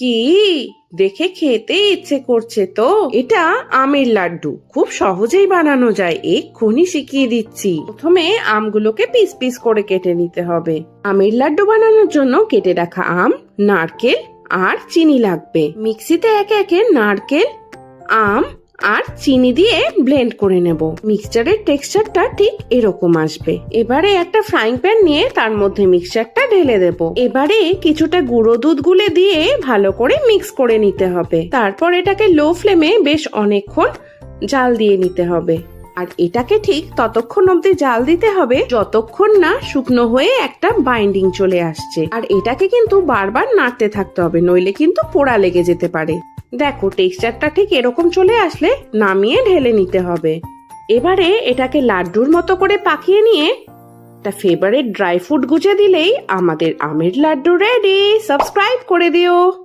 কি দেখে খেতে ইচ্ছে করছে তো। এটা আমের লাড্ডু, খুব সহজেই বানানো যায়, এক্ষুনি শিখিয়ে দিচ্ছি। প্রথমে আমগুলোকে পিস পিস করে কেটে নিতে হবে। আমের লাড্ডু বানানোর জন্য কেটে রাখা আম, নারকেল আর চিনি লাগবে। মিক্সিতে একে একে নারকেল, আম আর চিনি দিয়ে ব্লেন্ড করে নেব। মিক্সচারের টেক্সচারটা ঠিক এরকম আসবে। এবারে একটা ফ্রাইং প্যান নিয়ে তার মধ্যে মিক্সচারটা ঢেলে দেব। এবারে কিছুটা গুঁড়ো দুধ গুলে দিয়ে ভালো করে মিক্স করে নিতে হবে। তারপর এটাকে লো ফ্লেমে বেশ অনেকক্ষণ জাল দিয়ে নিতে হবে। আর এটাকে ঠিক ততক্ষণ অবধি জাল দিতে হবে যতক্ষণ না শুকনো হয়ে একটা বাইন্ডিং চলে আসছে। আর এটাকে কিন্তু বারবার নাড়তে থাকতে হবে, নইলে কিন্তু পোড়া লেগে যেতে পারে। দেখো টেক্সচারটা ঠিক এরকম চলে আসলে নামিয়ে ঢেলে নিতে হবে। এবারে এটাকে লাড্ডুর মতো করে পাকিয়ে নিয়ে একটা ফেভারিট ড্রাই ফ্রুট গুজে দিলেই আমাদের আমের লাড্ডু রেডি। সাবস্ক্রাইব করে দিও।